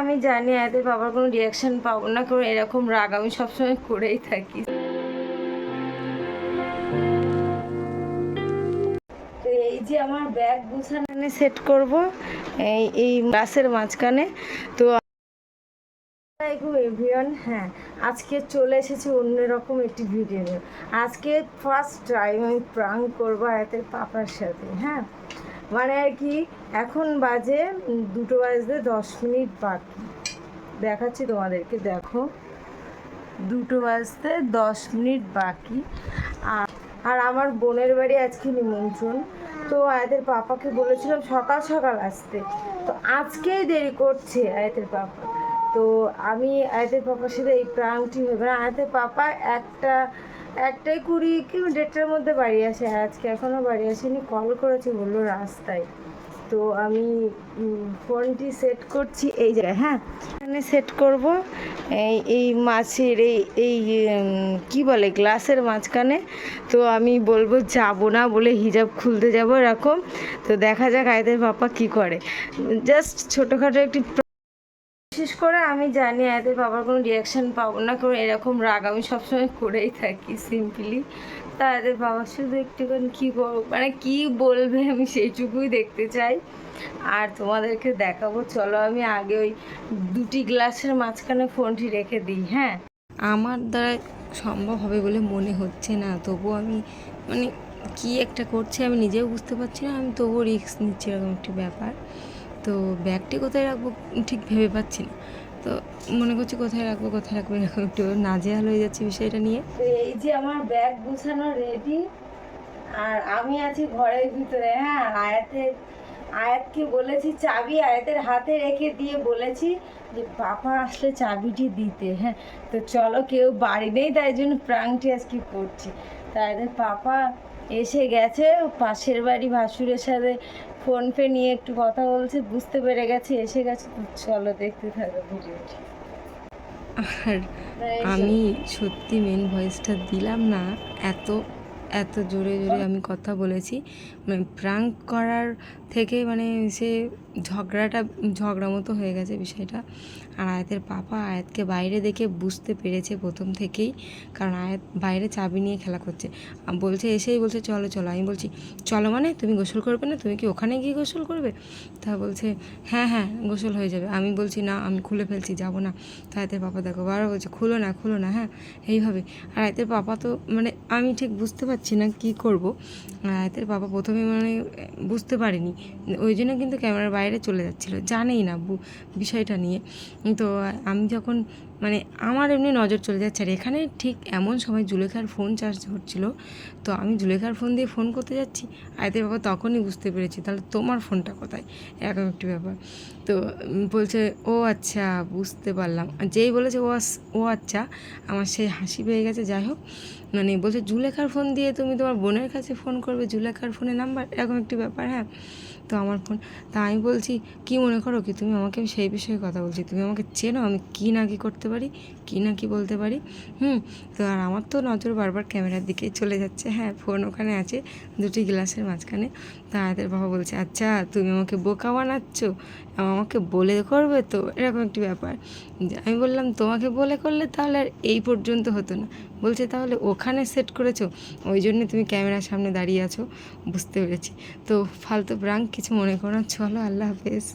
আমি জানি এদের বাবার কোনো রিয়াকশন পাবো না, কারণ এরকম রাগ আমি সবসময় করেই থাকি। তো এই যে আমার ব্যাগ গুছানো সেট করব এই বাসের মাঝখানে। তো এভরিওয়ান, হ্যাঁ আজকে চলে এসেছি অন্যরকম একটি ভিডিও। আজকে ফার্স্ট টাইম আমি প্রাঙ্ক করবো আয়াতের পাপার সাথে। হ্যাঁ মানে আর কি, এখন বাজে 2:10 বাকি। দেখাচ্ছি তোমাদেরকে, দেখো 2:10 বাকি। আর আমার বোনের বাড়ি আজকে নিমন্ত্রণ। তো আয়াতের পাপাকে বলেছিলাম সকাল সকাল আসতে, তো আজকেই দেরি করছে আয়াতের পাপা। তো আমি আয়াতের পাপার সাথে এই প্রাঙ্কটি হবে না। আয়াতের পাপা 1:20 কি 1:30টার মধ্যে বাড়ি আসে, আজকে এখনও বাড়ি আসেনি। কল করেছে, বললো রাস্তায়। তো আমি ফোনটি সেট করছি এই জায়গায়। হ্যাঁ এখানে সেট করব এই মাছের এই কি বলে গ্লাসের মাঝখানে। তো আমি বলবো যাব না বলে হিজাব খুলতে যাব এরকম। তো দেখা যাক আয়াতের পাপা কি করে। জাস্ট ছোটোখাটো একটি, বিশেষ করে আমি জানি আয়াতের বাবার কোনো রিয়াকশান পাবো না, কারণ এরকম রাগ আমি সবসময় করেই থাকি সিম্পলি। তা আয়াতের বাবা শুধু একটুখানি কী মানে কী বলবে আমি সেইটুকুই দেখতে চাই, আর তোমাদেরকে দেখাবো। চলো আমি আগে ওই দুটি গ্লাসের মাঝখানে ফোনটি রেখে দিই। হ্যাঁ আমার দ্বারা সম্ভব হবে বলে মনে হচ্ছে না, তবুও আমি মানে কি একটা করছে আমি নিজেও বুঝতে পারছি না। আমি তবুও রিস্ক নিচ্ছি, এরকম একটি ব্যাপার। তো ব্যাগটি কোথায় রাখবো ঠিক ভেবে পাচ্ছি না। তো মনে করছি কোথায় রাখবো এরকম একটু নাজেহাল হয়ে যাচ্ছে বিষয়টা নিয়ে। তো এই যে আমার ব্যাগ গুছানো রেডি, আর আমি আছি ঘরের ভিতরে। হ্যাঁ আয়াতকে বলেছি চাবি আয়াতের হাতে রেখে দিয়ে বলেছি যে পাপা আসলে চাবিটি দিতে। হ্যাঁ তো চলো, কেউ বাড়ি নেই, তাই জন্য প্রাঙ্কটি আজকে করছি। তাই পাপা এসে গেছে, পাশের বাড়ি ভাসুরের সাথে ফোন পে নিয়ে একটু কথা বলছে, বুঝতে পেরে গেছে এসে গেছে। তো চলো দেখতে থাকো ভিডিওটি। আর আমি সত্যি মেন ভয়েসটা দিলাম না, এত এত জোরে জোরে আমি কথা বলেছি। মানে প্রাঙ্ক করার থেকে মানে সে ঝগড়া মতো হয়ে গেছে বিষয়টা। আর আয়াতের পাপা আয়াতকে বাইরে দেখে বুঝতে পেরেছে প্রথম থেকেই, কারণ আয়াত বাইরে চাবি নিয়ে খেলা করছে। বলছে এসেই বলছে চলো চলো। আমি বলছি চলো মানে তুমি গোসল করবে না, তুমি কি ওখানে গিয়ে গোসল করবে? তা বলছে হ্যাঁ হ্যাঁ গোসল হয়ে যাবে। আমি বলছি না আমি খুলে ফেলছি, যাবো না। তো আয়াতের পাপা দেখো বারবার বলছে খুলো না হ্যাঁ এইভাবে। আর আয়াতের পাপা তো মানে আমি ঠিক বুঝতে পারছি না কি করব। আয়াতের পাপা প্রথমে মানে বুঝতে পারেনি, ওই জন্য কিন্তু ক্যামেরার বাইরে চলে যাচ্ছিলো, জানেই না বিষয়টা নিয়ে। তো আমি যখন মানে আমার এমনি নজর চলে যাচ্ছে, আর এখানে ঠিক এমন সময় জুলেখার ফোন চার্জ হচ্ছিলো। তো আমি জুলেখার ফোন দিয়ে ফোন করতে যাচ্ছি, আয়াতের বাবা তখনই বুঝতে পেরেছি তাহলে তোমার ফোনটা কোথায়, এরকম একটি ব্যাপার। তো বলছে ও আচ্ছা বুঝতে পারলাম। যেই বলেছে ও আচ্ছা, আমার সেই হাসি পেয়ে গেছে। যাই হোক মানে বলছে জুলেখার ফোন দিয়ে তুমি তোমার বোনের কাছে ফোন করবে, জুলেখার ফোনে নাম্বার, এরকম একটি ব্যাপার। হ্যাঁ তো আমার ফোন, তা আমি বলছি কি মনে করো কি তুমি আমাকে, আমি সেই বিষয়ে কথা বলছি, তুমি আমাকে চেনো, আমি কী না কি করতে পারি, কী না কি বলতে পারি। তো আর আমার তো নজর বারবার ক্যামেরার দিকেই চলে যাচ্ছে। হ্যাঁ ফোন ওখানে আছে দুটি গ্লাসের মাঝখানে। তা আয়াতের বাবা বলছে আচ্ছা তুমি আমাকে বোকা বানাচ্ছ, আমাকে বলে করবে তো, এরকম একটি ব্যাপার। আমি বললাম তোমাকে বলে করলে তাহলে আর এই পর্যন্ত হতো না। বলছে তাহলে ওখানে সেট করেছো, ওই জন্যে তুমি ক্যামেরার সামনে দাঁড়িয়ে আছো, বুঝতে পেরেছি। তো ফালতু প্রাঙ্ক কিছু মনে করো না, চলো আল্লাহ হাফেজ।